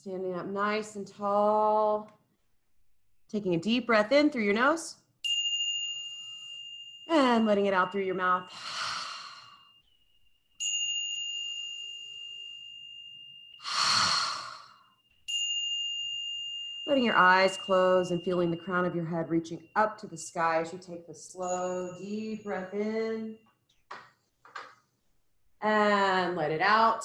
Standing up nice and tall. Taking a deep breath in through your nose. And letting it out through your mouth. Letting your eyes close and feeling the crown of your head reaching up to the sky as you take the slow, deep breath in. And let it out.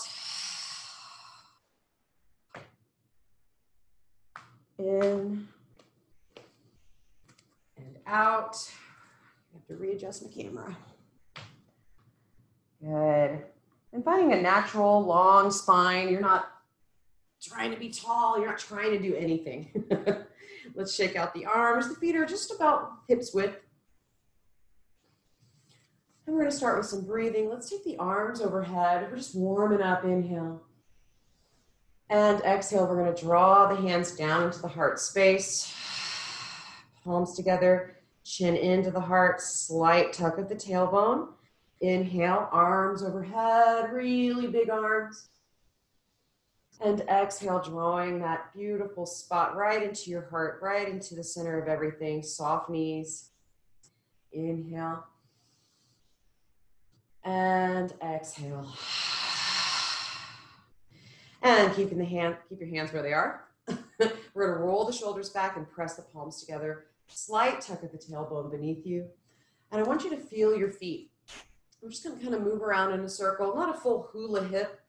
In and out. I have to readjust my camera. Good. And finding a natural, long spine. You're not trying to be tall. You're not trying to do anything. Let's shake out the arms. The feet are just about hips width. And we're going to start with some breathing. Let's take the arms overhead. We're just warming up. Inhale. And exhale, we're going to draw the hands down into the heart space. Palms together, chin into the heart, slight tuck of the tailbone. Inhale, arms overhead, really big arms. And exhale, drawing that beautiful spot right into your heart, right into the center of everything. Soft knees. Inhale. And exhale. And keep your hands where they are. We're going to roll the shoulders back and press the palms together. Slight tuck of the tailbone beneath you. And I want you to feel your feet. I'm just going to kind of move around in a circle. Not a full hula hip,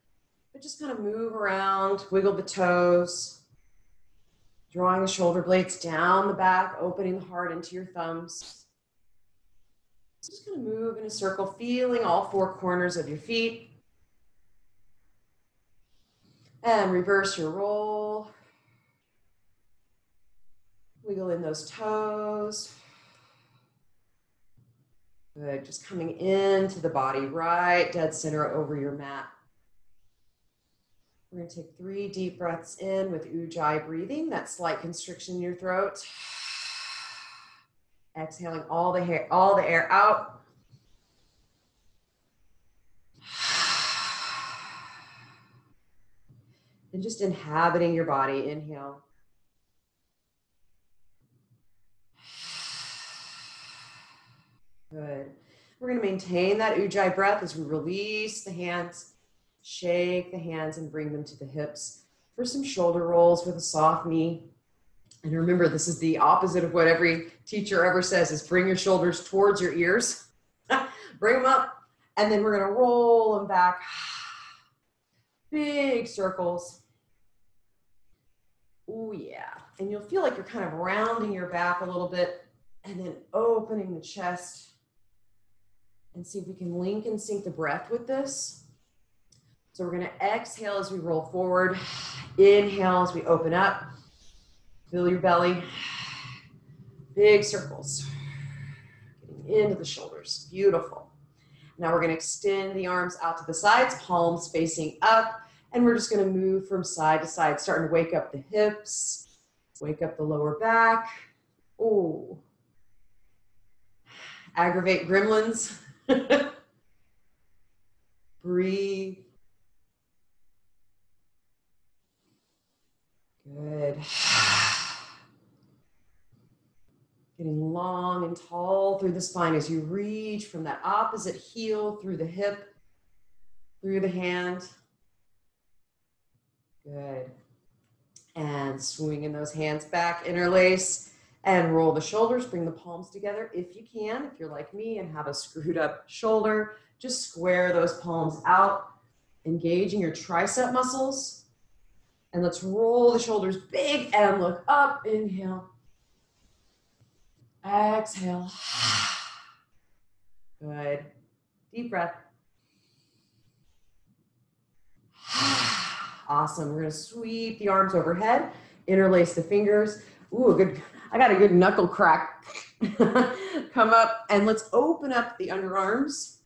but just kind of move around, wiggle the toes. Drawing the shoulder blades down the back, opening the heart into your thumbs. Just going to move in a circle, feeling all four corners of your feet. And reverse your roll. Wiggle in those toes. Good, just coming into the body, right dead center over your mat. We're going to take 3 deep breaths in with Ujjayi breathing, that slight constriction in your throat. Exhaling all the air out. And just inhabiting your body. Inhale. Good. We're going to maintain that Ujjayi breath as we release the hands, shake the hands and bring them to the hips for some shoulder rolls with a soft knee. And remember, this is the opposite of what every teacher ever says, is bring your shoulders towards your ears. Bring them up, and then we're going to roll them back. Big circles. Oh yeah. And you'll feel like you're kind of rounding your back a little bit and then opening the chest. And see if we can link and sync the breath with this. So we're going to exhale as we roll forward. Inhale as we open up. Fill your belly. Big circles. Getting into the shoulders. Beautiful. Now we're going to extend the arms out to the sides, palms facing up. And we're just going to move from side to side, starting to wake up the hips, wake up the lower back. Oh, aggravate gremlins. Breathe. Good. Getting long and tall through the spine as you reach from that opposite heel through the hip, through the hand. Good. And swinging those hands back, interlace, and roll the shoulders. Bring the palms together if you can. If you're like me and have a screwed up shoulder, just square those palms out, engaging your tricep muscles. And let's roll the shoulders big and look up. Inhale. Exhale. Good. Deep breath. Awesome. We're going to sweep the arms overhead, interlace the fingers. Ooh, I got a good knuckle crack. Come up and let's open up the underarms.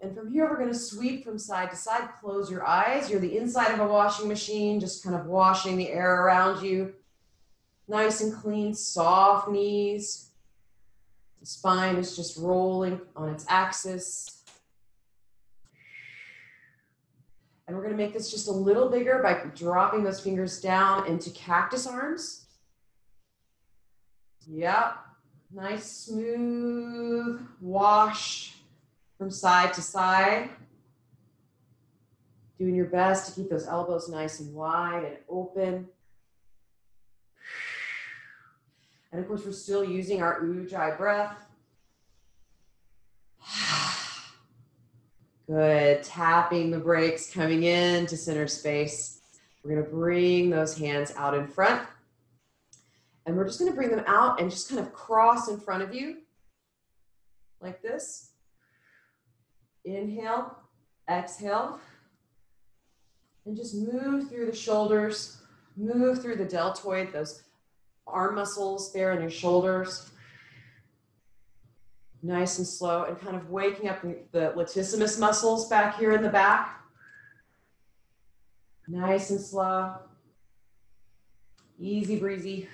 And from here, we're going to sweep from side to side. Close your eyes. You're the inside of a washing machine, just kind of washing the air around you. Nice and clean, soft knees. The spine is just rolling on its axis. And we're going to make this just a little bigger by dropping those fingers down into cactus arms. Yep. Nice, smooth wash from side to side. Doing your best to keep those elbows nice and wide and open. And of course, we're still using our Ujjayi breath. Good. Tapping the brakes, coming into center space. We're going to bring those hands out in front. And we're just going to bring them out and just kind of cross in front of you like this. Inhale, exhale. And just move through the shoulders, move through the deltoid, those arm muscles there in your shoulders. Nice and slow, and kind of waking up the latissimus muscles back here in the back. Nice and slow. Easy breezy,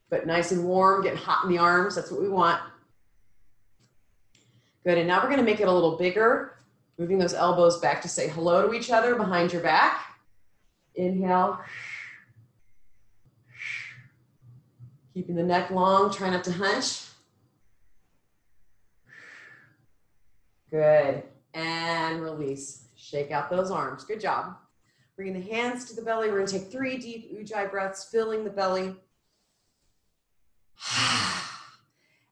but nice and warm, getting hot in the arms. That's what we want. Good, and now we're gonna make it a little bigger. Moving those elbows back to say hello to each other behind your back. Inhale. Keeping the neck long, try not to hunch. Good, and release. Shake out those arms, good job. Bringing the hands to the belly. We're gonna take 3 deep Ujjayi breaths, filling the belly.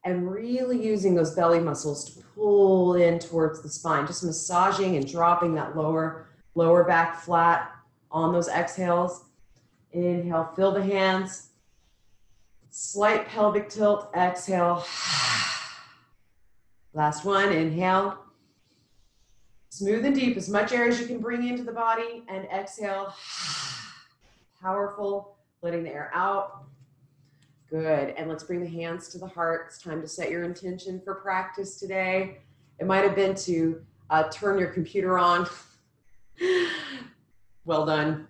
And really using those belly muscles to pull in towards the spine, just massaging and dropping that lower back flat on those exhales. Inhale, fill the hands. Slight pelvic tilt, exhale. Last one, inhale. Smooth and deep, as much air as you can bring into the body, and exhale. Powerful, letting the air out. Good, and let's bring the hands to the heart. It's time to set your intention for practice today. It might have been to turn your computer on. Well done.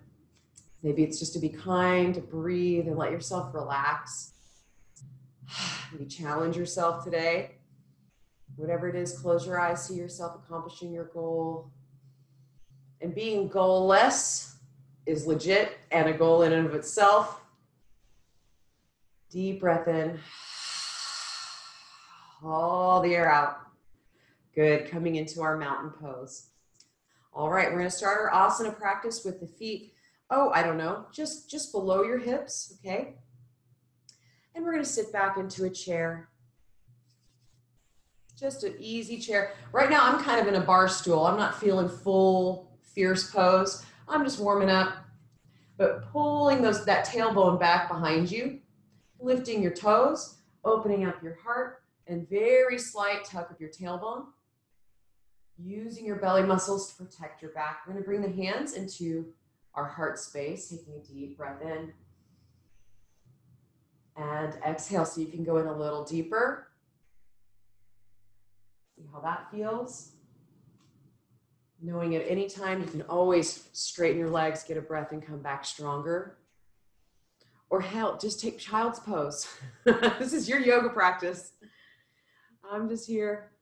Maybe it's just to be kind, to breathe, and let yourself relax. Maybe challenge yourself today. Whatever it is, close your eyes, see yourself accomplishing your goal. And being goalless is legit and a goal in and of itself. Deep breath in. All the air out. Good, coming into our mountain pose. All right, we're gonna start our asana practice with the feet, just below your hips, okay? And we're gonna sit back into a chair. Just an easy chair. Right now, I'm kind of in a bar stool. I'm not feeling full, fierce pose. I'm just warming up, but pulling that tailbone back behind you, lifting your toes, opening up your heart, and very slight tuck of your tailbone. Using your belly muscles to protect your back. We're gonna bring the hands into our heart space, taking a deep breath in. And exhale, so you can go in a little deeper. See how that feels. Knowing at any time you can always straighten your legs, get a breath, and come back stronger. Or hell, just take child's pose. This is your yoga practice. I'm just here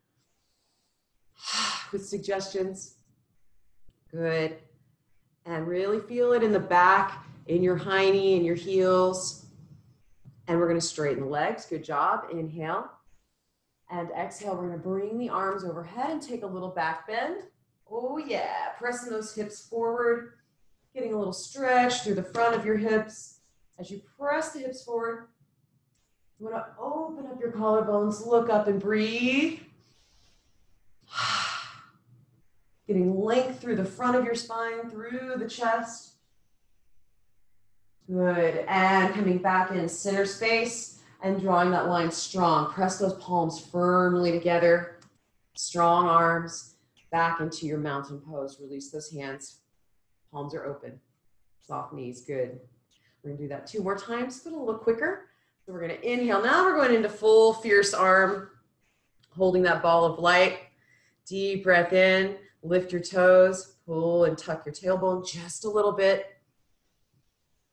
with suggestions. Good. And really feel it in the back, in your hiney, in your heels. And we're going to straighten the legs. Good job. Inhale. And exhale, we're going to bring the arms overhead and take a little back bend. Oh yeah, pressing those hips forward, getting a little stretch through the front of your hips. As you press the hips forward, you want to open up your collarbones, look up and breathe. Getting length through the front of your spine, through the chest. Good, and coming back in center space and drawing that line strong. Press those palms firmly together. Strong arms back into your mountain pose. Release those hands. Palms are open. Soft knees, good. We're gonna do that 2 more times, but a little quicker. So we're gonna inhale. Now we're going into full fierce arm, holding that ball of light. Deep breath in, lift your toes, pull and tuck your tailbone just a little bit.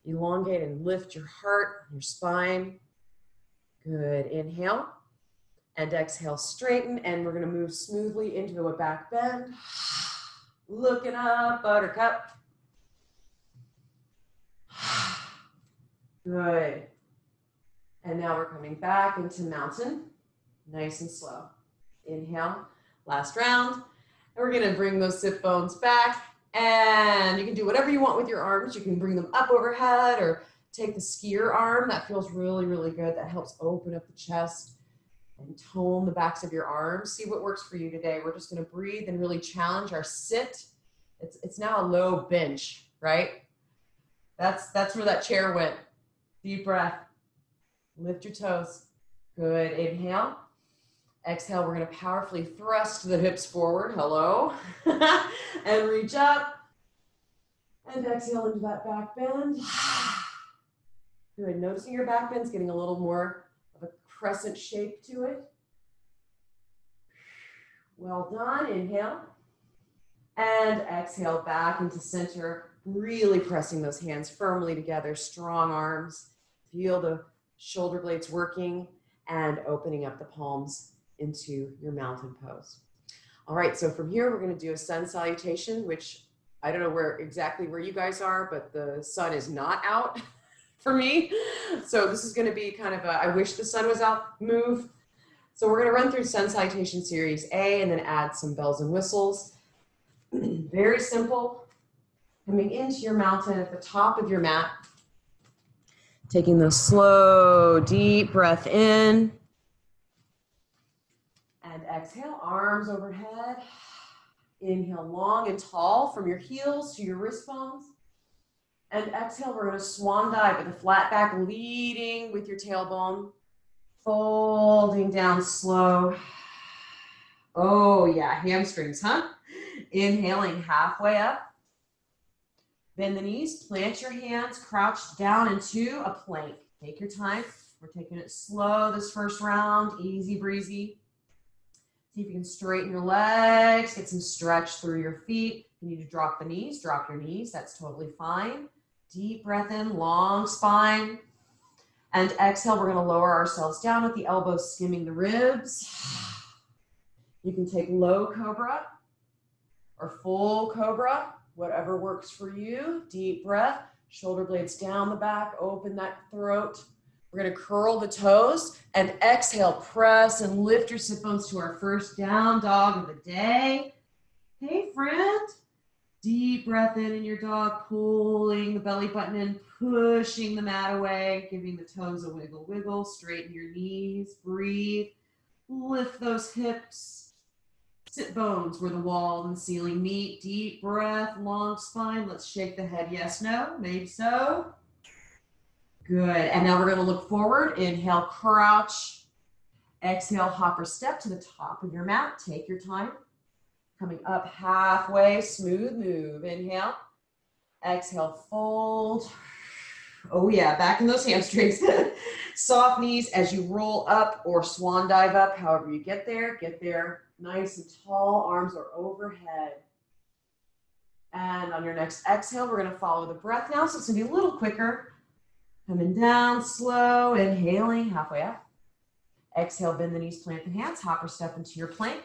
Elongate and lift your heart, your spine. Good, inhale. And exhale, straighten, and we're gonna move smoothly into a back bend. Looking up, buttercup. Good. And now we're coming back into mountain, nice and slow. Inhale, last round. And we're gonna bring those sit bones back, and you can do whatever you want with your arms. You can bring them up overhead or take the skier arm. That feels really, really good. That helps open up the chest and tone the backs of your arms. See what works for you today. We're just gonna breathe and really challenge our sit. It's now a low bench, right? That's where that chair went. Deep breath. Lift your toes. Good. Inhale. Exhale. We're going to powerfully thrust the hips forward. Hello. And reach up. And exhale into that back bend. Good. Noticing your back bend's getting a little more of a crescent shape to it. Well done. Inhale. And exhale back into center. Really pressing those hands firmly together. Strong arms. Feel the shoulder blades working and opening up the palms into your mountain pose. All right, so from here, we're going to do a sun salutation, which I don't know exactly where you guys are, but the sun is not out for me. So this is going to be kind of a, I wish the sun was out move. So we're going to run through sun salutation series A and then add some bells and whistles. Very simple. Coming into your mountain at the top of your mat. Taking those slow, deep breath in. And exhale, arms overhead. Inhale long and tall from your heels to your wrist bones. And exhale, we're going to swan dive with a flat back leading with your tailbone. Folding down slow. Oh yeah, hamstrings, huh? Inhaling halfway up. Bend the knees, plant your hands, crouch down into a plank. Take your time. We're taking it slow this first round, easy breezy. See if you can straighten your legs, get some stretch through your feet. You need to drop the knees, drop your knees. That's totally fine. Deep breath in, long spine. And exhale, we're gonna lower ourselves down with the elbows skimming the ribs. You can take low cobra or full cobra. Whatever works for you. Deep breath, shoulder blades down the back, open that throat. We're going to curl the toes and exhale, press and lift your sit bones to our first down dog of the day. Hey, friend. Deep breath in your dog, pulling the belly button in, pushing the mat away, giving the toes a wiggle, wiggle. Straighten your knees, breathe, lift those hips. Sit bones where the wall and the ceiling meet. Deep breath, long spine. Let's shake the head. Yes, no, maybe so. Good. And now we're going to look forward. Inhale, crouch. Exhale, hopper step to the top of your mat. Take your time. Coming up halfway, smooth move. Inhale. Exhale, fold. Oh yeah, back in those hamstrings. Soft knees as you roll up or swan dive up. However you get there, nice and tall, arms are overhead. And on your next exhale, we're gonna follow the breath now. So it's gonna be a little quicker. Coming down slow, inhaling, halfway up. Exhale, bend the knees, plant the hands, hopper step into your plank.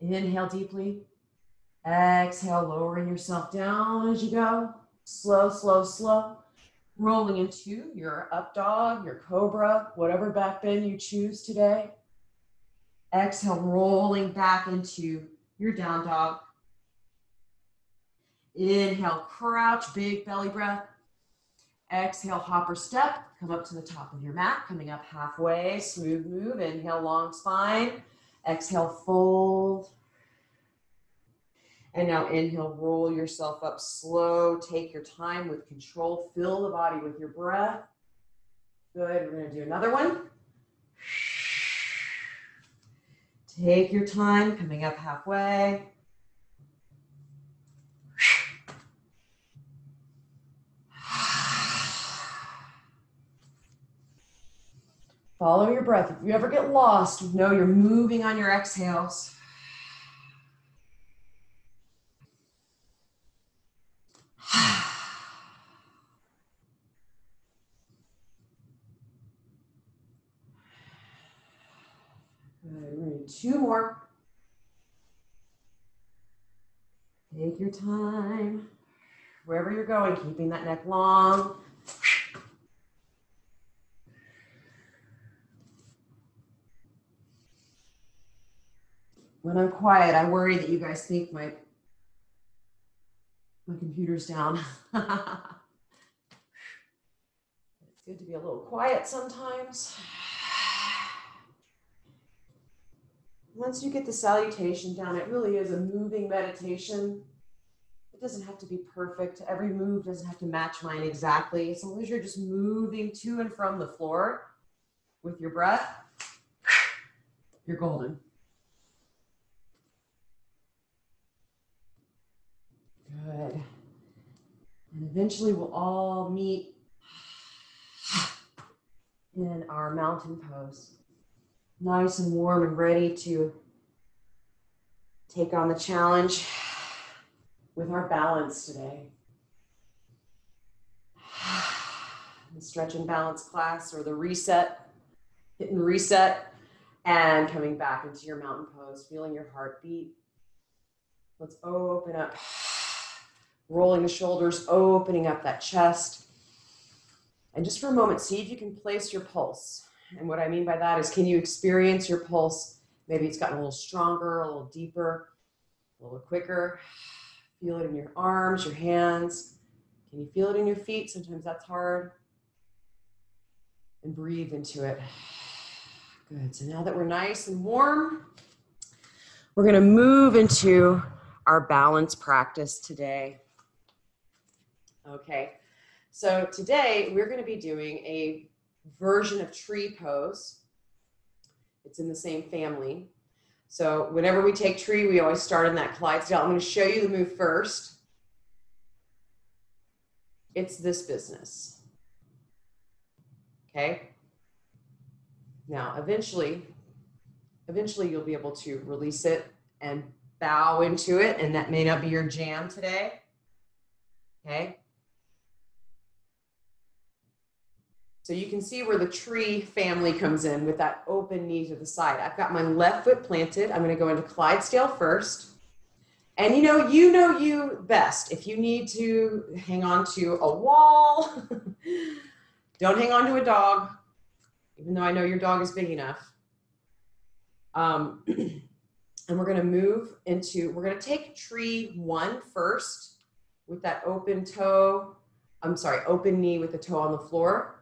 Inhale deeply. Exhale, lowering yourself down as you go. Slow, slow, slow. Rolling into your up dog, your cobra, whatever back bend you choose today. Exhale, rolling back into your down dog. Inhale, crouch, big belly breath. Exhale, hopper step. Come up to the top of your mat, coming up halfway, smooth move. Inhale, long spine. Exhale, fold. And now inhale, roll yourself up slow. Take your time with control. Fill the body with your breath. Good, we're gonna do another one. Take your time, coming up halfway. Follow your breath. If you ever get lost, know you're moving on your exhales. Good, we're gonna do two more. Take your time. Wherever you're going, keeping that neck long. When I'm quiet, I worry that you guys think my computer's down. It's good to be a little quiet sometimes. Once you get the salutation down, it really is a moving meditation. It doesn't have to be perfect. Every move doesn't have to match mine exactly. As long as you're just moving to and from the floor with your breath, you're golden. Good. And eventually we'll all meet in our mountain pose. Nice and warm and ready to take on the challenge with our balance today. The stretch and balance class, or the reset, hit and reset, and coming back into your mountain pose, feeling your heartbeat. Let's open up, rolling the shoulders, opening up that chest. And just for a moment, see if you can place your pulse. And what I mean by that is, can you experience your pulse? Maybe it's gotten a little stronger, a little deeper, a little quicker. Feel it in your arms, your hands. Can you feel it in your feet? Sometimes that's hard. And breathe into it. Good. So now that we're nice and warm, we're going to move into our balance practice today. Okay. So today we're going to be doing a version of tree pose. It's in the same family. So whenever we take tree, we always start in that Clydesdale. I'm going to show you the move first. It's this business. Okay. Now, eventually you'll be able to release it and bow into it. And that may not be your jam today. Okay. So you can see where the tree family comes in with that open knee to the side. I've got my left foot planted. I'm going to go into Clydesdale first. And you know you best. If you need to hang on to a wall, don't hang on to a dog, even though I know your dog is big enough. And we're going to move into, we're going to take tree 1 first with that open knee with the toe on the floor.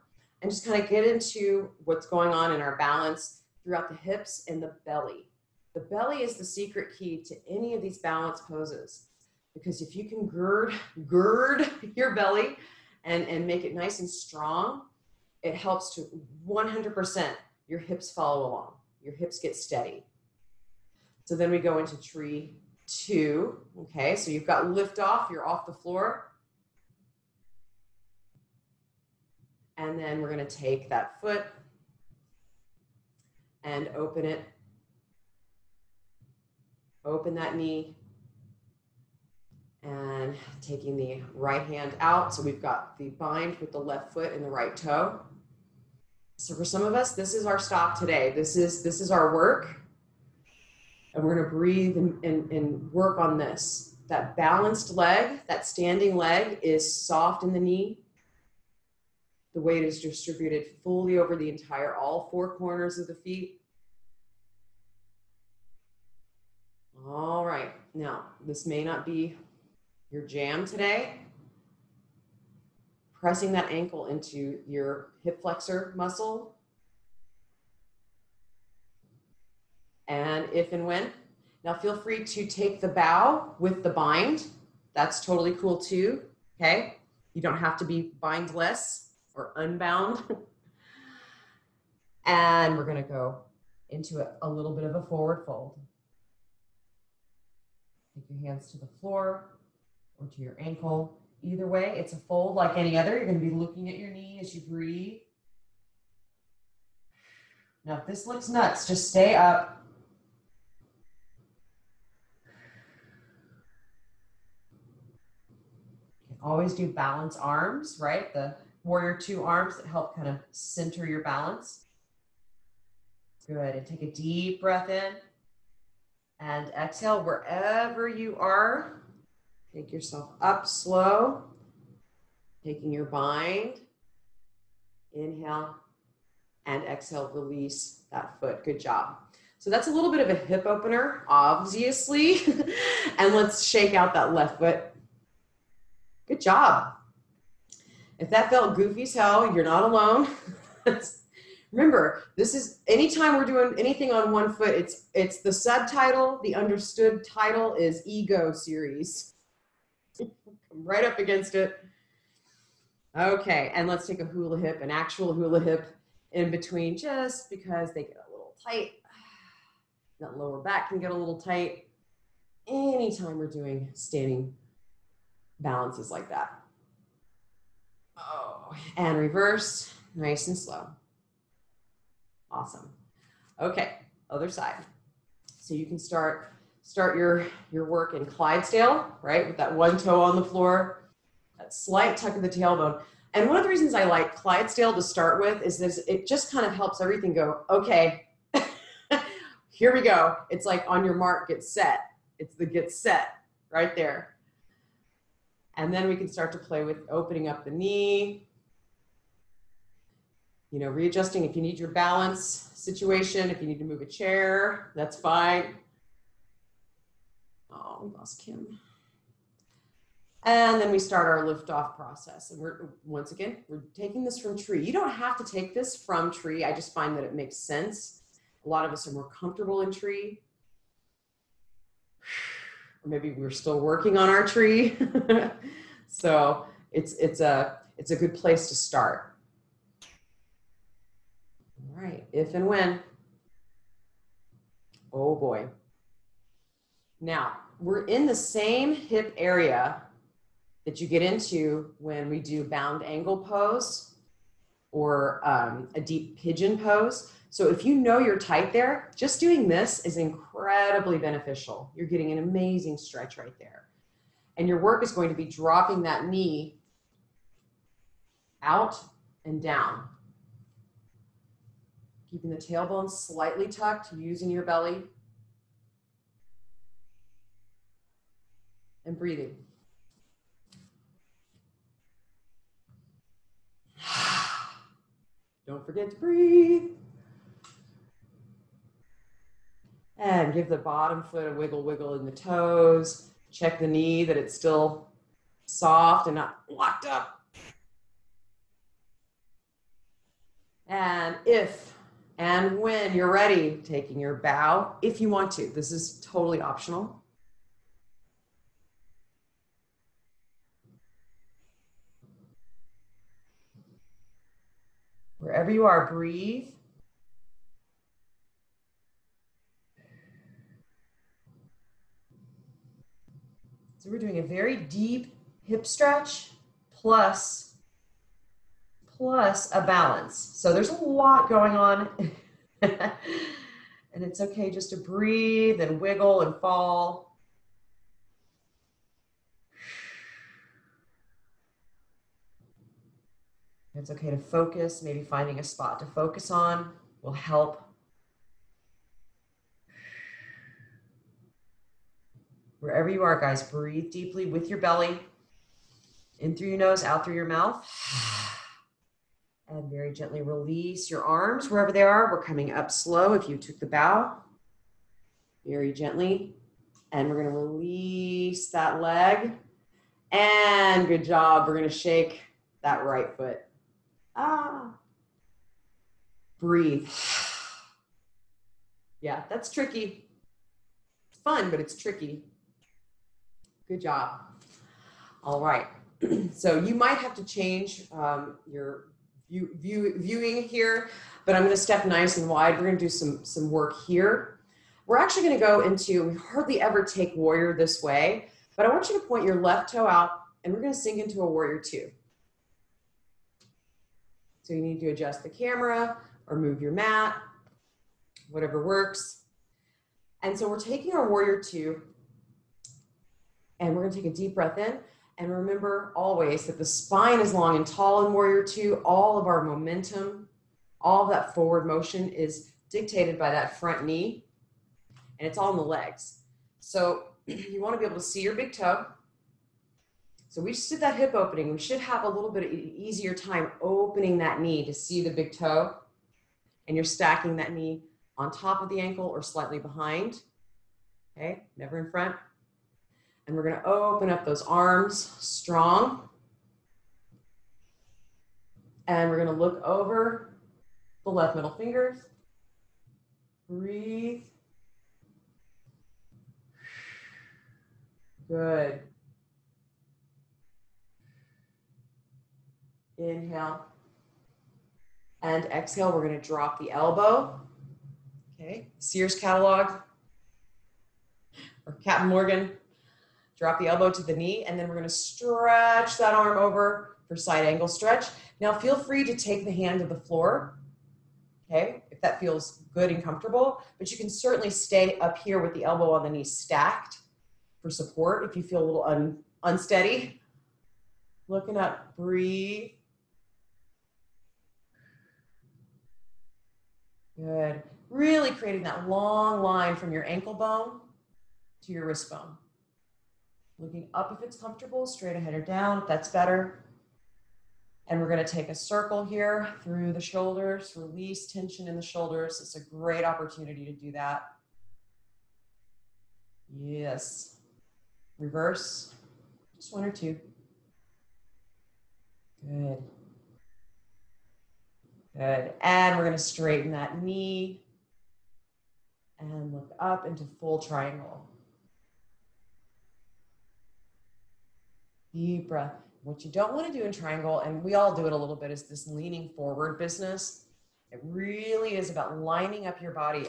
And just kind of get into what's going on in our balance throughout the hips and the belly. The belly is the secret key to any of these balance poses, because if you can gird your belly and make it nice and strong, it helps to 100% your hips follow along. Your hips get steady. So then we go into tree 2. Okay, so you've got lift off, you're off the floor. And then we're going to take that foot and open it. Open that knee. And taking the right hand out. So we've got the bind with the left foot and the right toe. So for some of us, this is our stop today. This is our work. And we're going to breathe and work on this. That balanced leg, that standing leg is soft in the knee. The weight is distributed fully over the all 4 corners of the feet. All right, now this may not be your jam today. Pressing that ankle into your hip flexor muscle. And if and when. Now feel free to take the bow with the bind. That's totally cool too, okay? You don't have to be bindless or unbound. And we're going to go into a little bit of a forward fold. Take your hands to the floor or to your ankle. Either way, it's a fold like any other. You're going to be looking at your knee as you breathe. Now, if this looks nuts, just stay up. You can always do balance arms, right? The Warrior 2 arms that help kind of center your balance. Good. And take a deep breath in and exhale wherever you are. Take yourself up slow, taking your bind. Inhale and exhale, release that foot. Good job. So that's a little bit of a hip opener, obviously. And let's shake out that left foot. Good job. If that felt goofy as hell, you're not alone. Remember, this is anytime we're doing anything on one foot, it's the subtitle, the understood title is Ego Series. Come right up against it. Okay, and let's take a hula hip, an actual hula hip in between, just because they get a little tight. That lower back can get a little tight. Anytime we're doing standing balances like that. Oh, and reverse, nice and slow. Awesome. Okay, other side. So you can start your work in Clydesdale, right? With that one toe on the floor. That slight tuck of the tailbone. And one of the reasons I like Clydesdale to start with is this, it just kind of helps everything go, okay, here we go. It's like on your mark, get set. It's the get set right there. And then we can start to play with opening up the knee, you know, readjusting if you need your balance situation, if you need to move a chair, that's fine. Oh, we lost Kim. And then we start our liftoff process. And once again, we're taking this from tree. You don't have to take this from tree. I just find that it makes sense. A lot of us are more comfortable in tree. Or maybe we're still working on our tree. So it's a good place to start. All right, if and when. Oh boy. Now, we're in the same hip area that you get into when we do bound angle pose or a deep pigeon pose. So if you know you're tight there, just doing this is incredibly beneficial. You're getting an amazing stretch right there. And your work is going to be dropping that knee out and down. Keeping the tailbone slightly tucked, using your belly. And breathing. Don't forget to breathe. And give the bottom foot a wiggle in the toes. Check the knee that it's still soft and not locked up. And if and when you're ready, taking your bow, if you want to. This is totally optional. Wherever you are, breathe. So we're doing a very deep hip stretch plus a balance. So there's a lot going on. And it's okay just to breathe and wiggle and fall. It's okay to focus. Maybe finding a spot to focus on will help. Wherever you are, guys, breathe deeply with your belly. In through your nose, out through your mouth. And very gently release your arms wherever they are. We're coming up slow if you took the bow. Very gently. And we're going to release that leg. And good job. We're going to shake that right foot. Breathe. Yeah, that's tricky. It's fun, but it's tricky. Good job. All right. So you might have to change your viewing here, but I'm going to step nice and wide. We're going to do some work here. We're actually going to go into, we hardly ever take warrior this way, but I want you to point your left toe out and we're going to sink into a warrior two. So you need to adjust the camera or move your mat, whatever works. And so we're taking our warrior two and we're going to take a deep breath in. And remember always that the spine is long and tall in warrior two. All of our momentum, all of that forward motion is dictated by that front knee. And it's all in the legs. So you want to be able to see your big toe. So we just did that hip opening. We should have a little bit of easier time opening that knee to see the big toe. And you're stacking that knee on top of the ankle or slightly behind. Okay, never in front. And we're going to open up those arms strong. And we're going to look over the left middle fingers. Breathe. Good. Inhale. And exhale, we're going to drop the elbow. Okay, Sears catalog or Captain Morgan. Drop the elbow to the knee, and then we're going to stretch that arm over for side angle stretch. Now feel free to take the hand to the floor, okay, if that feels good and comfortable, but you can certainly stay up here with the elbow on the knee stacked for support if you feel a little unsteady. Looking up, breathe. Good. Really creating that long line from your ankle bone to your wrist bone. Looking up if it's comfortable, straight ahead or down if that's better. And we're going to take a circle here through the shoulders, release tension in the shoulders. It's a great opportunity to do that. Yes. Reverse, just one or two. Good. Good. And we're going to straighten that knee and look up into full triangle. Deep breath. What you don't want to do in triangle, and we all do it a little bit, is this leaning forward business. It really is about lining up your body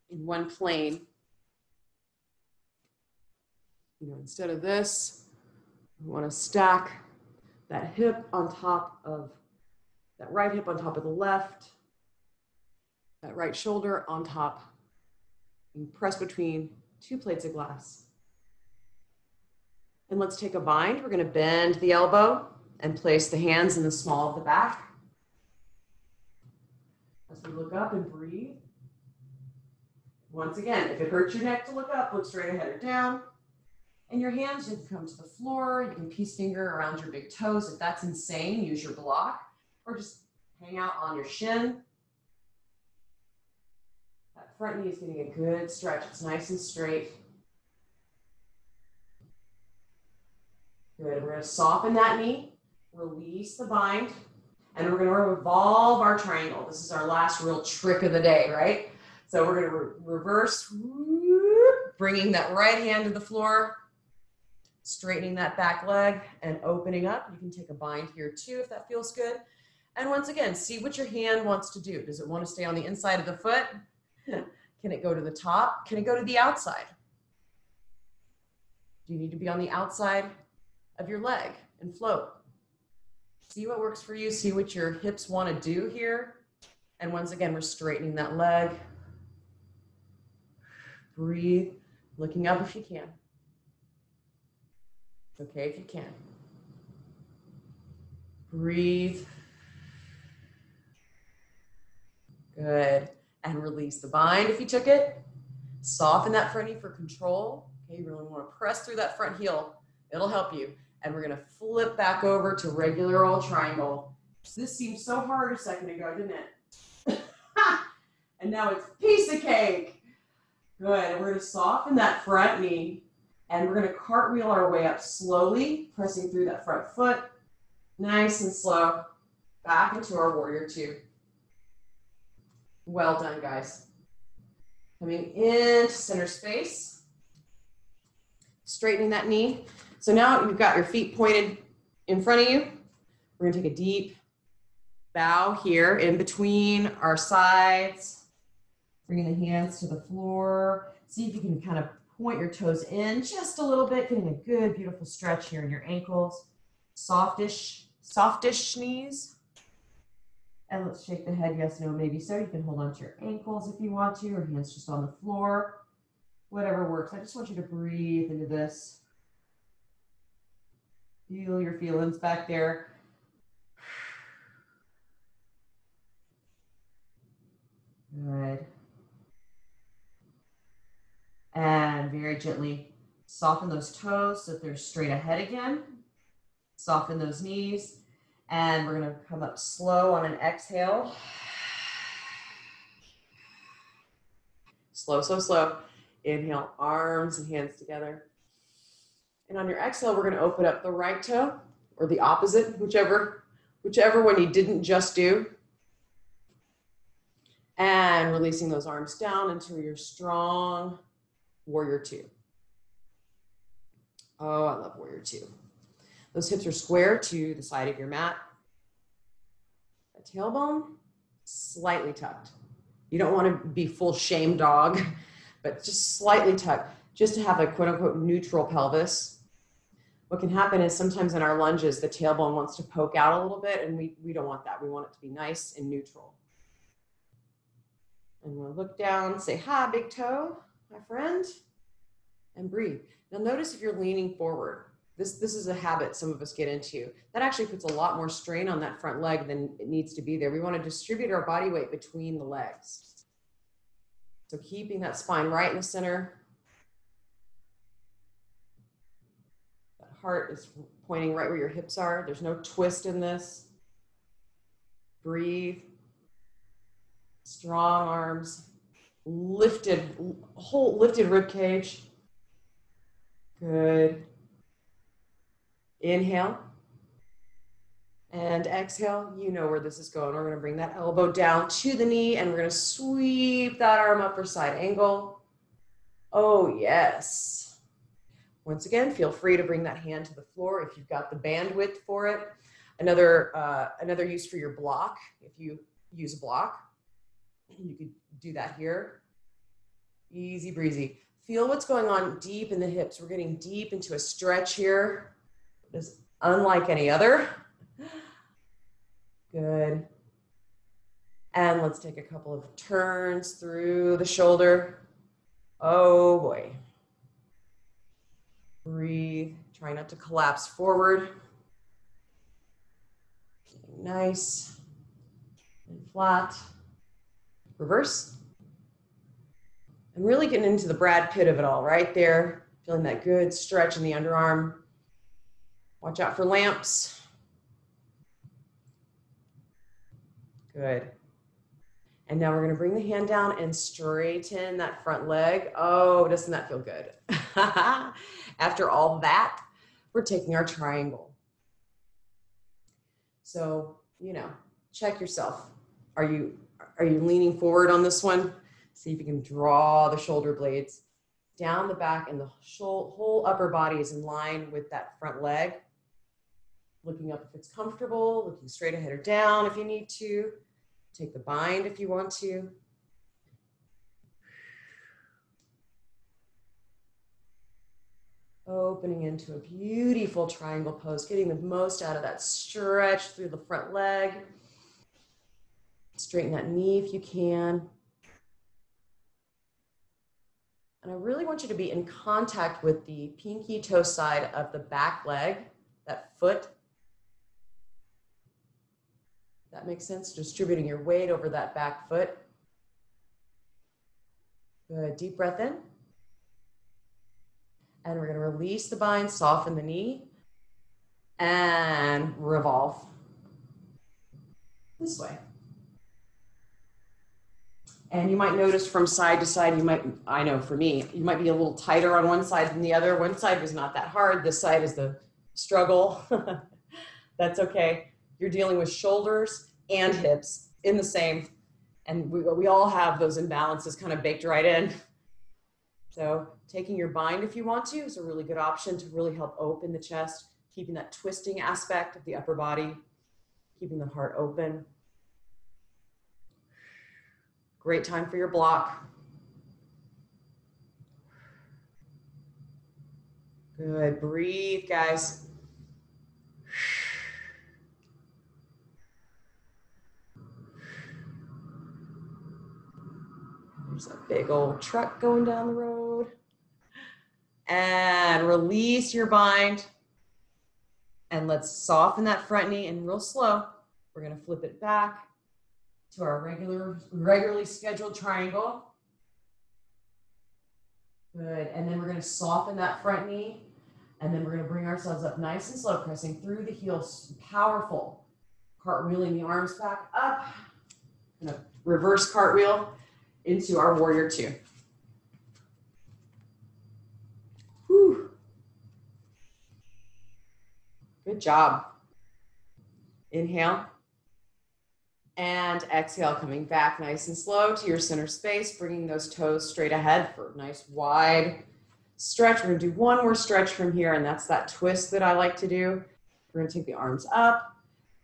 in one plane. You know, instead of this, we want to stack that hip on top of that right hip on top of the left, that right shoulder on top, and press between two plates of glass. And let's take a bind. We're going to bend the elbow and place the hands in the small of the back. As we look up and breathe. Once again, if it hurts your neck to look up, look straight ahead or down. And your hands, you can come to the floor. You can peace finger around your big toes. If that's insane, use your block. Or just hang out on your shin. That front knee is getting a good stretch. It's nice and straight. Good. We're going to soften that knee, release the bind, and we're going to revolve our triangle. This is our last real trick of the day, right? So we're going to reverse, bringing that right hand to the floor, straightening that back leg and opening up. You can take a bind here too if that feels good. And once again, see what your hand wants to do. Does it want to stay on the inside of the foot? Can it go to the top? Can it go to the outside? Do you need to be on the outside of your leg and float? See what works for you. See what your hips want to do here. And once again, we're straightening that leg. Breathe, looking up if you can. It's okay if you can. Breathe. Good. And release the bind if you took it. Soften that front knee for control. Okay, you really want to press through that front heel. It'll help you. And we're going to flip back over to regular old triangle. This seemed so hard a second ago, didn't it? And now it's piece of cake. Good. And we're going to soften that front knee. And we're going to cartwheel our way up slowly, pressing through that front foot. Nice and slow. Back into our warrior two. Well done, guys. Coming into center space. Straightening that knee. So now you've got your feet pointed in front of you. We're going to take a deep bow here in between our sides. Bringing the hands to the floor. See if you can kind of point your toes in just a little bit, getting a good, beautiful stretch here in your ankles. Softish knees. And let's shake the head, yes, no, maybe so. You can hold on to your ankles if you want to, or hands just on the floor. Whatever works. I just want you to breathe into this. Feel your feelings back there. Good. And very gently soften those toes so that they're straight ahead again. Soften those knees. And we're going to come up slow on an exhale. Slow, slow, slow. Inhale, arms and hands together. And on your exhale, we're going to open up the right toe or the opposite, whichever one you didn't just do. And releasing those arms down into your strong warrior two. Oh, I love warrior two. Those hips are square to the side of your mat. The tailbone, slightly tucked. You don't want to be full shame dog, but just slightly tucked, just to have a quote unquote neutral pelvis. What can happen is sometimes in our lunges, the tailbone wants to poke out a little bit, and we don't want that. We want it to be nice and neutral. And we'll look down, say, hi, big toe, my friend, and breathe. Now notice if you're leaning forward. This is a habit some of us get into. That actually puts a lot more strain on that front leg than it needs to be there. We want to distribute our body weight between the legs. So keeping that spine right in the center. That heart is pointing right where your hips are. There's no twist in this. Breathe. Strong arms. Lifted rib cage. Good. Inhale and exhale. You know where this is going. We're going to bring that elbow down to the knee and we're going to sweep that arm up for side angle. Oh, yes. Once again, feel free to bring that hand to the floor if you've got the bandwidth for it. Another use for your block. If you use a block, you could do that here. Easy breezy. Feel what's going on deep in the hips. We're getting deep into a stretch here. It's unlike any other. Good. And let's take a couple of turns through the shoulder. Oh boy. Breathe. Try not to collapse forward. Nice and flat. Reverse. And really getting into the Brad Pitt of it all right there. Feeling that good stretch in the underarm. Watch out for lamps. Good. And now we're going to bring the hand down and straighten that front leg. Oh, doesn't that feel good? After all that, we're taking our triangle. So, check yourself. Are you leaning forward on this one? See if you can draw the shoulder blades down the back, and the whole upper body is in line with that front leg. Looking up if it's comfortable, looking straight ahead or down if you need to. Take the bind if you want to. Opening into a beautiful triangle pose, getting the most out of that stretch through the front leg. Straighten that knee if you can. And I really want you to be in contact with the pinky toe side of the back leg, that foot. That makes sense? Distributing your weight over that back foot. Good, deep breath in. And we're gonna release the bind, soften the knee, and revolve this way. And you might notice from side to side, I know for me, you might be a little tighter on one side than the other. One side was not that hard. This side is the struggle. That's okay. You're dealing with shoulders and hips in the same. And we all have those imbalances kind of baked right in. So taking your bind if you want to is a really good option to really help open the chest, keeping that twisting aspect of the upper body, keeping the heart open. Great time for your block. Good, breathe, guys. There's a big old truck going down the road. And release your bind. And let's soften that front knee, and real slow, we're gonna flip it back to our regularly scheduled triangle. Good, and then we're gonna soften that front knee And then we're going to bring ourselves up nice and slow, pressing through the heels. Powerful. Cartwheeling the arms back up. Going to reverse cartwheel into our warrior two. Whew. Good job. Inhale. And exhale, coming back nice and slow to your center space, bringing those toes straight ahead for a nice wide stretch. We're gonna do one more stretch from here, and that's that twist that I like to do. We're gonna take the arms up,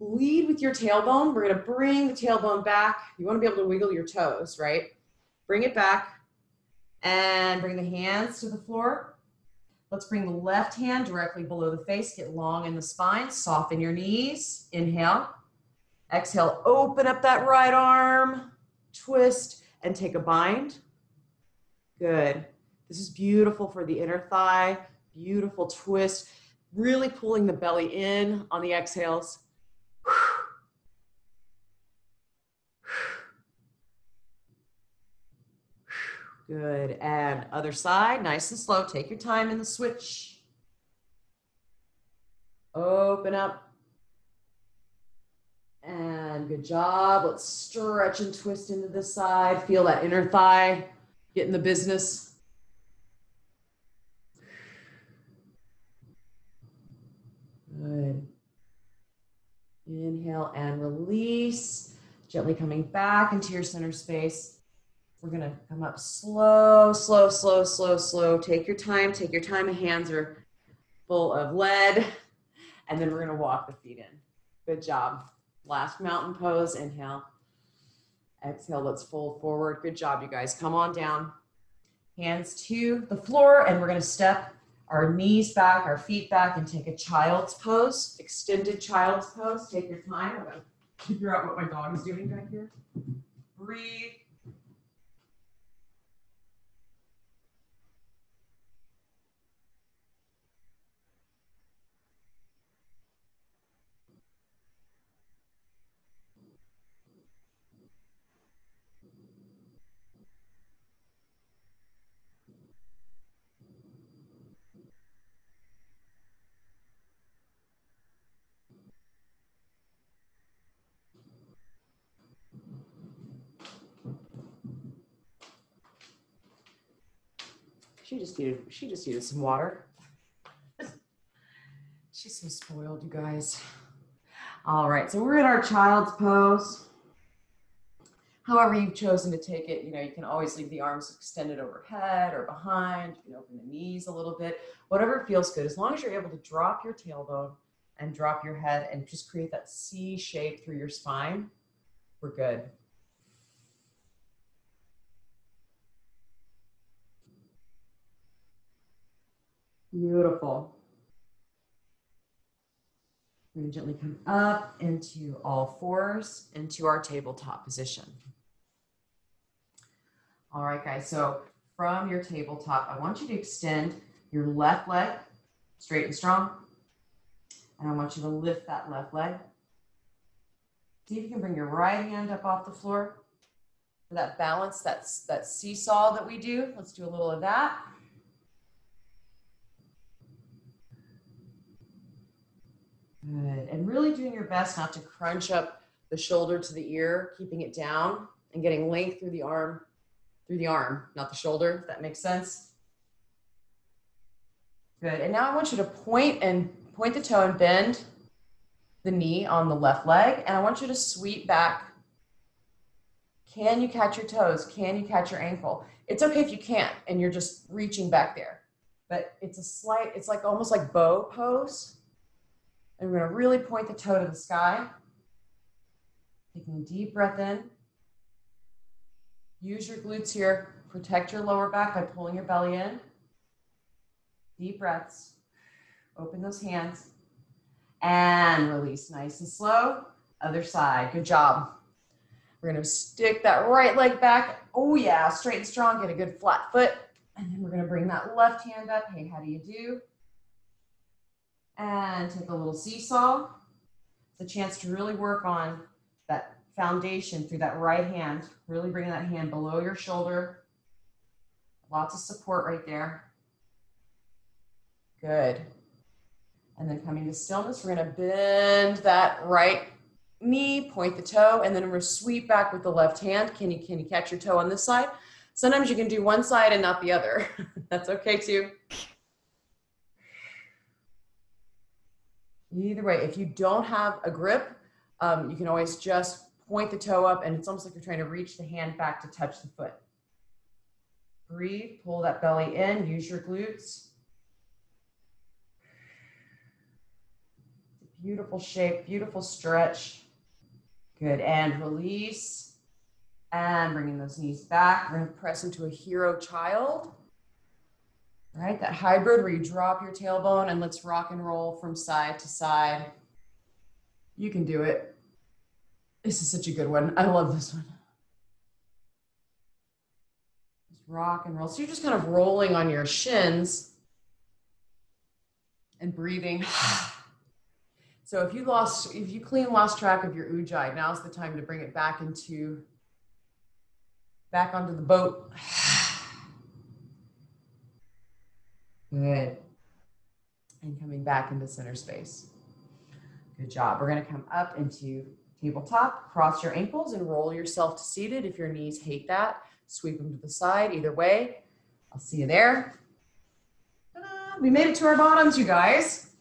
lead with your tailbone. We're gonna bring the tailbone back. You wanna be able to wiggle your toes, right? Bring it back and bring the hands to the floor. Let's bring the left hand directly below the face, get long in the spine, soften your knees, inhale. Exhale, open up that right arm, twist, and take a bind. Good. This is beautiful for the inner thigh. Beautiful twist. Really pulling the belly in on the exhales. Good. And other side, nice and slow. Take your time in the switch. Open up. And good job. Let's stretch and twist into this side. Feel that inner thigh. Get in the business. Good. Inhale and release. Gently coming back into your center space. We're going to come up slow, slow, slow, slow, slow. Take your time. Take your time. The hands are full of lead. And then we're going to walk the feet in. Good job. Last mountain pose, inhale. Exhale, let's fold forward. Good job, you guys. Come on down. Hands to the floor, and we're gonna step our knees back, our feet back, and take a child's pose, extended child's pose. Take your time. I'm gonna figure out what my dog is doing back here. Breathe. She just needed some water. She's so spoiled, you guys. All right, so we're in our child's pose. However you've chosen to take it, you can always leave the arms extended overhead or behind. You can open the knees a little bit, whatever feels good. As long as you're able to drop your tailbone and drop your head and just create that C shape through your spine, we're good. Beautiful. We're going to gently come up into all fours, into our tabletop position. All right, guys, so from your tabletop, I want you to extend your left leg straight and strong. And I want you to lift that left leg. See if you can bring your right hand up off the floor. For that balance, that seesaw that we do. Let's do a little of that. Good. And really doing your best not to crunch up the shoulder to the ear, keeping it down and getting length through the arm, not the shoulder, if that makes sense. Good. And now I want you to point the toe and bend the knee on the left leg. And I want you to sweep back. Can you catch your toes? Can you catch your ankle? It's okay if you can't and you're just reaching back there. But it's like almost like bow pose. And we're going to really point the toe to the sky. Taking a deep breath in. Use your glutes here. Protect your lower back by pulling your belly in. Deep breaths. Open those hands. And release nice and slow. Other side. Good job. We're going to stick that right leg back. Oh yeah, straight and strong. Get a good flat foot. And then we're going to bring that left hand up. Hey, how do you do? And take a little seesaw. It's a chance to really work on that foundation through that right hand. Really bring that hand below your shoulder. Lots of support right there. Good. And then coming to stillness, we're going to bend that right knee, point the toe, and then we're going to sweep back with the left hand. Can you catch your toe on this side? Sometimes you can do one side and not the other. That's okay too. Either way, if you don't have a grip, you can always just point the toe up, and it's almost like you're trying to reach the hand back to touch the foot. Breathe, pull that belly in, use your glutes. Beautiful shape, beautiful stretch. Good, and release. And bringing those knees back. We're going to press into a hero child. All right, that hybrid where you drop your tailbone and let's rock and roll from side to side. You can do it. This is such a good one. I love this one. Just rock and roll. So you're just kind of rolling on your shins and breathing. So if you lost track of your ujjayi, now's the time to bring it back onto the boat. Good. And coming back into center space. Good job. We're going to come up into tabletop, cross your ankles and roll yourself to seated. If your knees hate that, sweep them to the side. Either way, I'll see you there. Ta-da! We made it to our bottoms, you guys.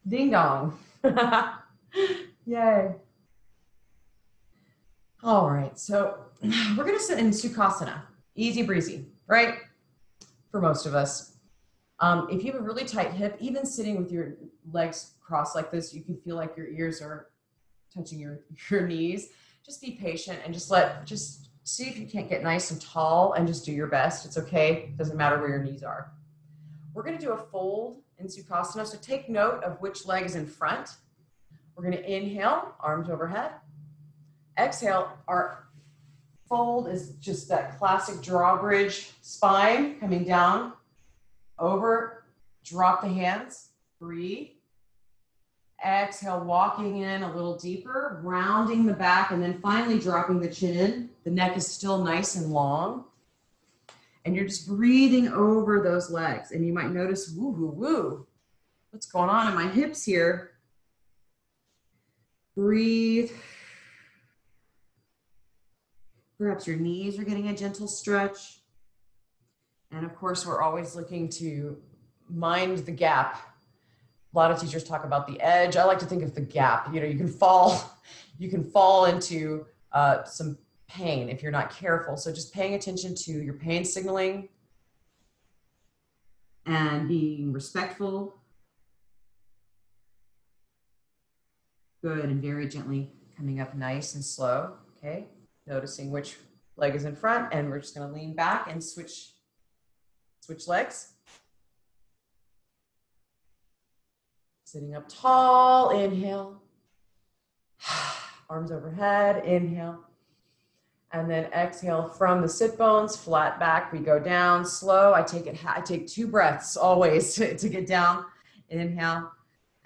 Ding dong. Yay. All right, so we're going to sit in Sukhasana. Easy breezy, right? For most of us. If you have a really tight hip, even sitting with your legs crossed like this, you can feel like your ears are touching your knees. Just be patient and just see if you can't get nice and tall and just do your best. It's okay. Doesn't matter where your knees are. We're going to do a fold in Sukhasana. So take note of which leg is in front. We're going to inhale, arms overhead. Exhale, our fold is just that classic drawbridge spine coming down, over, drop the hands, breathe. Exhale, walking in a little deeper, rounding the back, and then finally dropping the chin in. The neck is still nice and long. And you're just breathing over those legs. And you might notice, woo, woo, woo. What's going on in my hips here? Breathe. Perhaps your knees are getting a gentle stretch. And of course, we're always looking to mind the gap. A lot of teachers talk about the edge. I like to think of the gap. You know, you can fall into some pain if you're not careful. So just paying attention to your pain signaling and being respectful. Good, and very gently coming up nice and slow, okay? Noticing which leg is in front, and we're just gonna lean back and switch legs. Sitting up tall, inhale. Arms overhead, inhale. And then exhale from the sit bones, flat back, we go down, slow. I take 2 breaths always to get down. Inhale,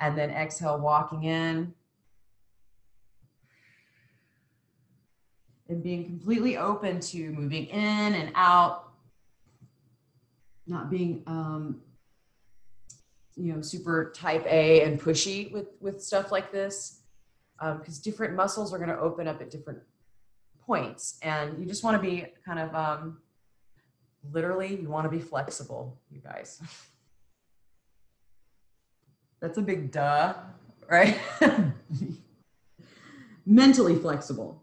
and then exhale, walking in. And being completely open to moving in and out, not being super type A and pushy with stuff like this, because different muscles are going to open up at different points, and you just want to be kind of literally, you want to be flexible, you guys. That's a big duh, right? Mentally flexible.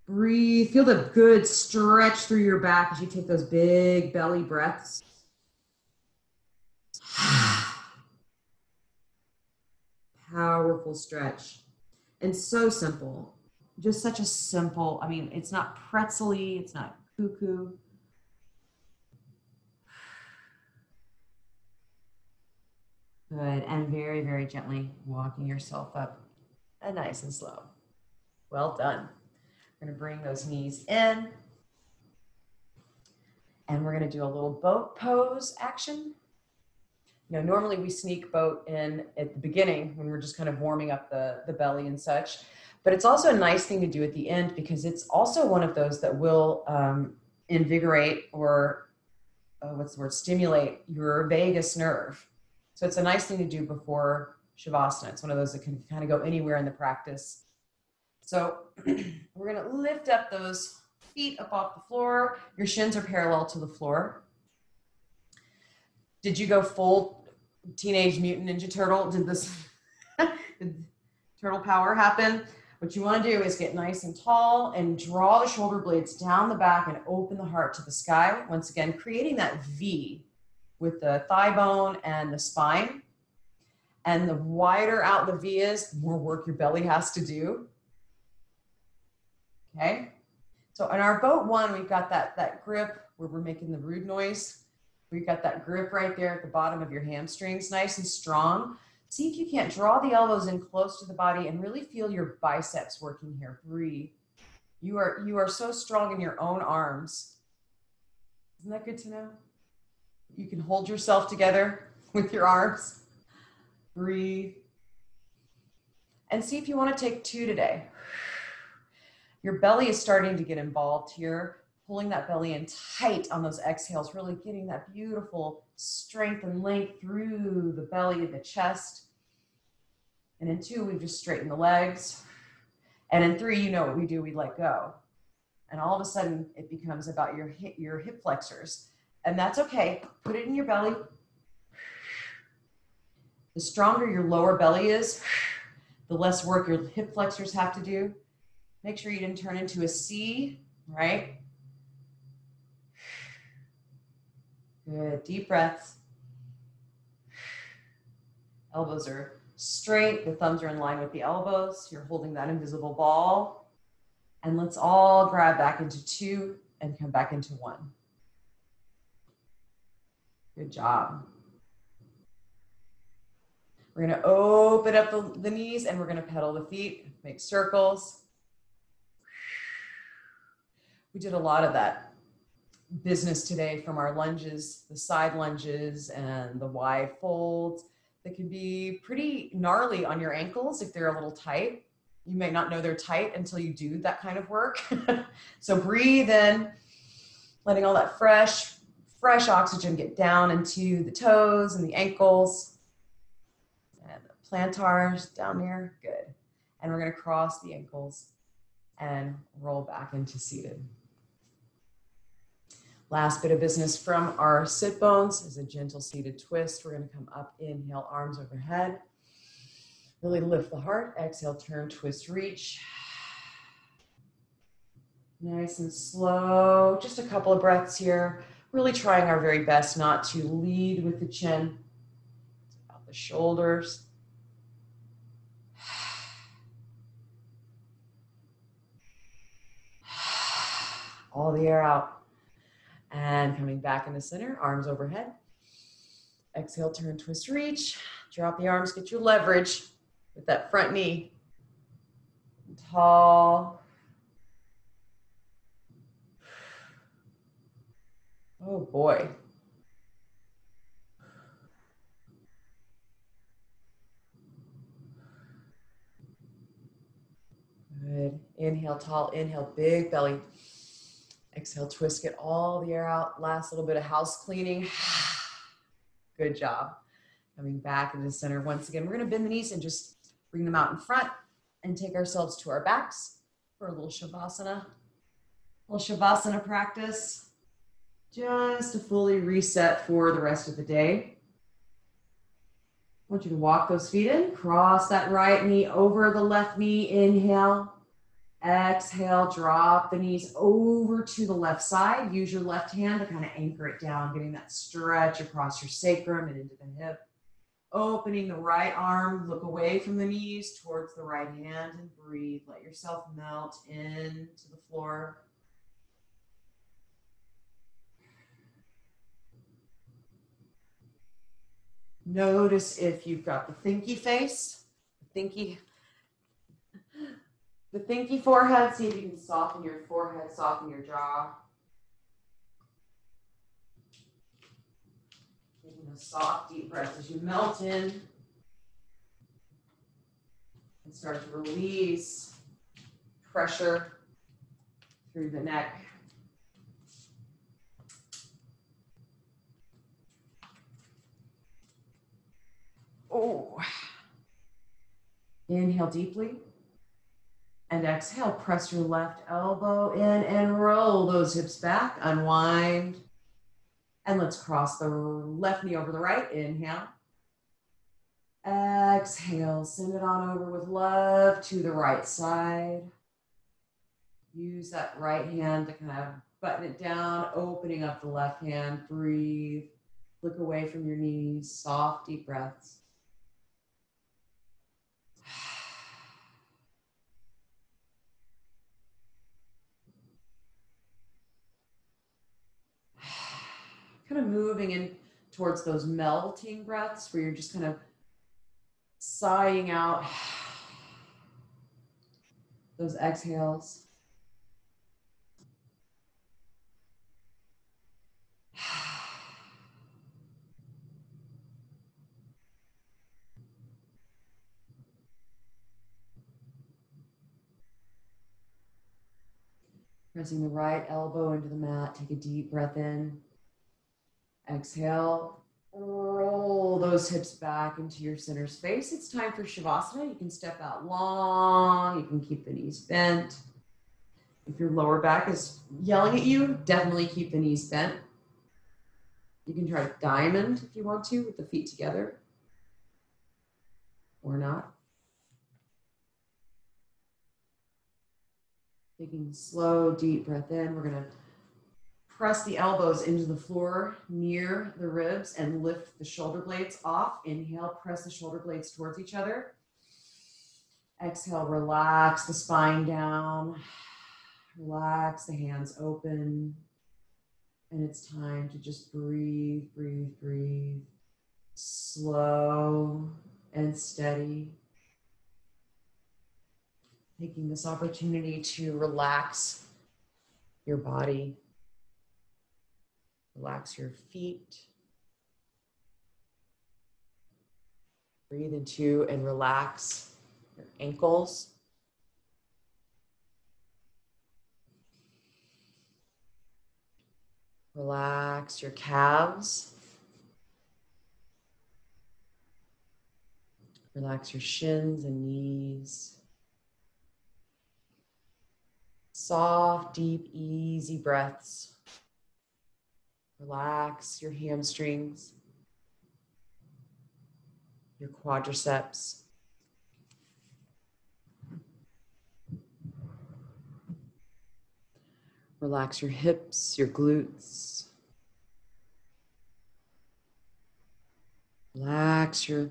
Breathe, feel the good stretch through your back as you take those big belly breaths. Powerful stretch. And so simple. Just such a simple, I mean, it's not pretzel-y, it's not cuckoo. Good, and very, very gently walking yourself up and nice and slow. Well done. We're gonna bring those knees in. And we're gonna do a little boat pose action. You know, normally we sneak boat in at the beginning when we're just kind of warming up the belly and such. But it's also a nice thing to do at the end because it's also one of those that will invigorate or, stimulate your vagus nerve. So it's a nice thing to do before Shavasana. It's one of those that can kind of go anywhere in the practice. So we're going to lift up those feet up off the floor. Your shins are parallel to the floor. Did you go full Teenage Mutant Ninja Turtle? Did this did turtle power happen? What you want to do is get nice and tall and draw the shoulder blades down the back and open the heart to the sky. Once again, creating that V with the thigh bone and the spine. And the wider out the V is, the more work your belly has to do. Okay. So in our boat one, we've got that grip where we're making the rude noise. We've got that grip right there at the bottom of your hamstrings, nice and strong. See if you can't draw the elbows in close to the body and really feel your biceps working here. Breathe. You are so strong in your own arms. Isn't that good to know? You can hold yourself together with your arms. Breathe. And see if you want to take 2 today. Your belly is starting to get involved here. Pulling that belly in tight on those exhales, really getting that beautiful strength and length through the belly and the chest. And in 2, we've just straightened the legs. And in 3, you know what we do, we let go. And all of a sudden, it becomes about your hip flexors. And that's okay. Put it in your belly. The stronger your lower belly is, the less work your hip flexors have to do. Make sure you didn't turn into a C, right? Good, deep breaths. Elbows are straight, the thumbs are in line with the elbows. You're holding that invisible ball. And let's all grab back into 2 and come back into 1. Good job. We're gonna open up the knees and we're gonna pedal the feet, make circles. We did a lot of that business today from our lunges, the side lunges and the wide folds that can be pretty gnarly on your ankles if they're a little tight. You may not know they're tight until you do that kind of work. So breathe in, letting all that fresh oxygen get down into the toes and the ankles and the plantars down there. Good. And we're going to cross the ankles and roll back into seated. Last bit of business from our sit bones is a gentle seated twist. We're going to come up, inhale, arms overhead. Really lift the heart. Exhale, turn, twist, reach. Nice and slow. Just a couple of breaths here. Really trying our very best not to lead with the chin. Out the shoulders. All the air out. And coming back into center, arms overhead. Exhale, turn, twist, reach. Drop the arms, get your leverage with that front knee. Tall. Oh boy. Good. Inhale, tall. Inhale, big belly. Exhale, twist, get all the air out. Last little bit of house cleaning. Good job. Coming back into the center. Once again, we're going to bend the knees and just bring them out in front and take ourselves to our backs for a little Shavasana. A little Shavasana practice. Just to fully reset for the rest of the day. I want you to walk those feet in. Cross that right knee over the left knee. Inhale. Exhale, drop the knees over to the left side. Use your left hand to kind of anchor it down, getting that stretch across your sacrum and into the hip. Opening the right arm, look away from the knees towards the right hand and breathe. Let yourself melt into the floor. Notice if you've got the thinky face, the thinky forehead. See if you can soften your forehead, soften your jaw. Taking a soft, deep breath as you melt in and start to release pressure through the neck. Oh. Inhale deeply. And exhale, press your left elbow in and roll those hips back, unwind. And let's cross the left knee over the right. Inhale. Exhale, send it on over with love to the right side. Use that right hand to kind of button it down, opening up the left hand. Breathe. Look away from your knees. Soft, deep breaths. Kind of moving in towards those melting breaths where you're just kind of sighing out those exhales. Pressing the right elbow into the mat. Take a deep breath in. Exhale. Roll those hips back into your center space. It's time for Shavasana. You can step out long. You can keep the knees bent. If your lower back is yelling at you, definitely keep the knees bent. You can try diamond if you want to with the feet together or not. Taking a slow, deep breath in. We're going to press the elbows into the floor near the ribs and lift the shoulder blades off. Inhale, press the shoulder blades towards each other. Exhale, relax the spine down. Relax the hands open. And it's time to just breathe, breathe, breathe. Slow and steady. Taking this opportunity to relax your body. Relax your feet. Breathe into and relax your ankles. Relax your calves. Relax your shins and knees. Soft, deep, easy breaths. Relax your hamstrings, your quadriceps. Relax your hips, your glutes. Relax your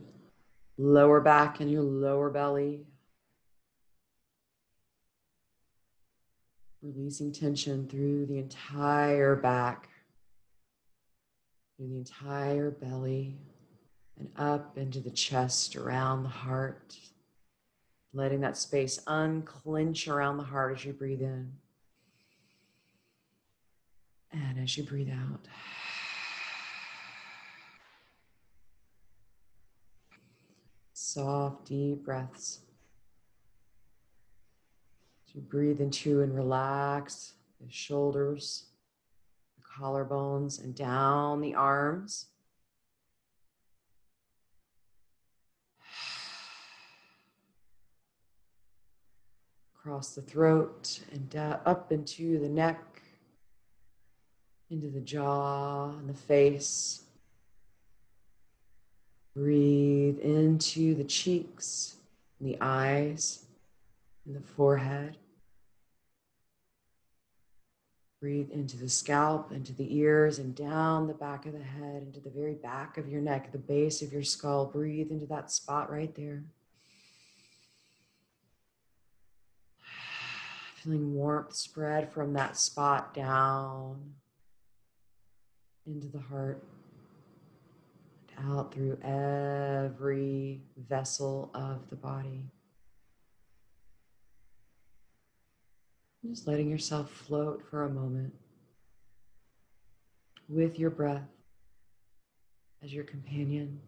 lower back and your lower belly. Releasing tension through the entire back, through the entire belly, and up into the chest, around the heart. Letting that space unclench around the heart as you breathe in. And as you breathe out. Soft, deep breaths. As you breathe into and relax the shoulders, the collarbones, and down the arms. Across the throat and up into the neck, into the jaw and the face. Breathe into the cheeks, and the eyes, and the forehead. Breathe into the scalp, into the ears, and down the back of the head, into the very back of your neck, the base of your skull. Breathe into that spot right there. Feeling warmth spread from that spot down into the heart, and out through every vessel of the body. Just letting yourself float for a moment with your breath as your companion.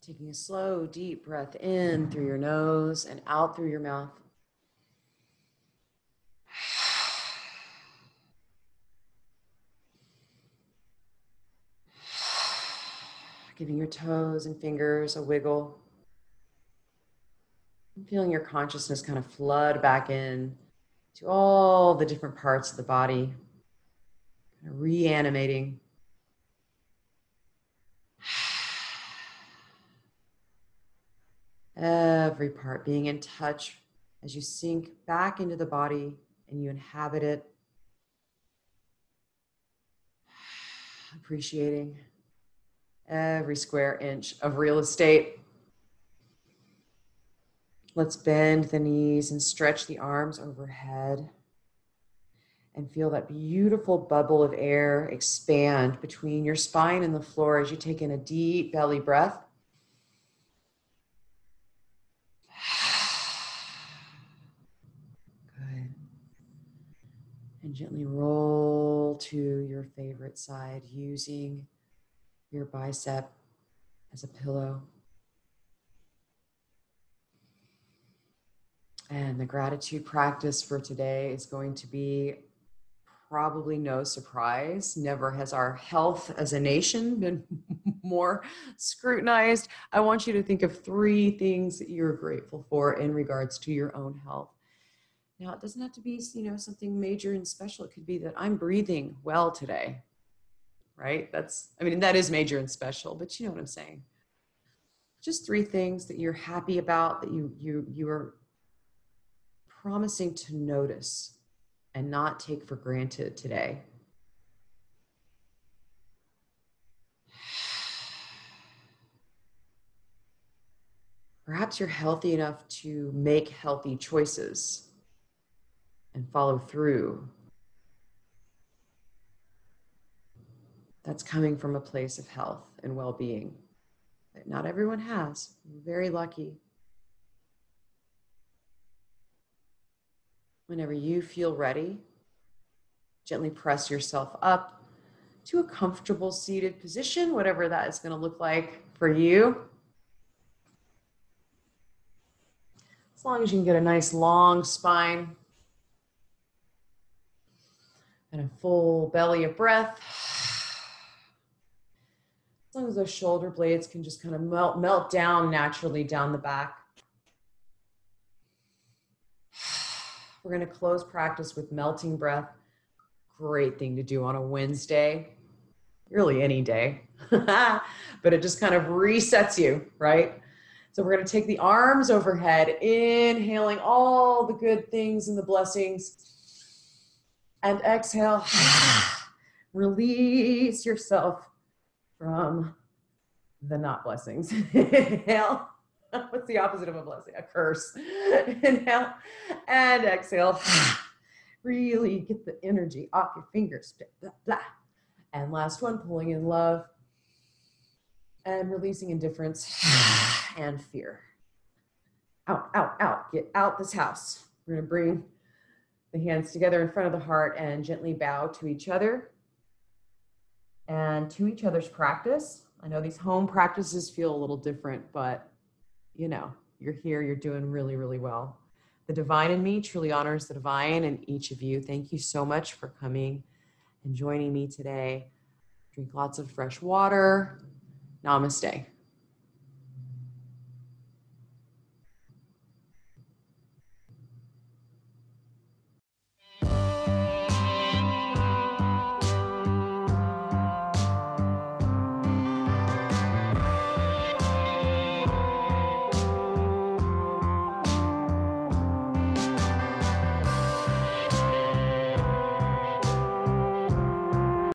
Taking a slow, deep breath in through your nose and out through your mouth. Giving your toes and fingers a wiggle. And feeling your consciousness kind of flood back in to all the different parts of the body. Kind of reanimating. Every part being in touch as you sink back into the body and you inhabit it. Appreciating every square inch of real estate. Let's bend the knees and stretch the arms overhead and feel that beautiful bubble of air expand between your spine and the floor as you take in a deep belly breath. Good. And gently roll to your favorite side using your bicep as a pillow. And the gratitude practice for today is going to be probably no surprise. Never has our health as a nation been more scrutinized. I want you to think of 3 things that you're grateful for in regards to your own health. Now, it doesn't have to be, something major and special. It could be that I'm breathing well today, right? That is major and special, but you know what I'm saying. Just 3 things that you're happy about, that you are promising to notice and not take for granted today. Perhaps you're healthy enough to make healthy choices and follow through. That's coming from a place of health and well-being that not everyone has. We're very lucky. Whenever you feel ready, gently press yourself up to a comfortable seated position, whatever that is going to look like for you. As long as you can get a nice long spine and a full belly of breath. As long as those shoulder blades can just kind of melt down naturally down the back. We're going to close practice with melting breath. Great thing to do on a Wednesday, really any day, but it just kind of resets you, right? So we're going to take the arms overhead, inhaling all the good things and the blessings, and exhale, release yourself from the not blessings. Inhale. What's the opposite of a blessing? A curse. Inhale and exhale. Really get the energy off your fingers. Blah, blah. And last one, pulling in love and releasing indifference and fear. Out, out, out. Get out this house. We're going to bring the hands together in front of the heart and gently bow to each other and to each other's practice. I know these home practices feel a little different, but you're here, you're doing really, really well. The divine in me truly honors the divine in each of you. Thank you so much for coming and joining me today. Drink lots of fresh water. Namaste.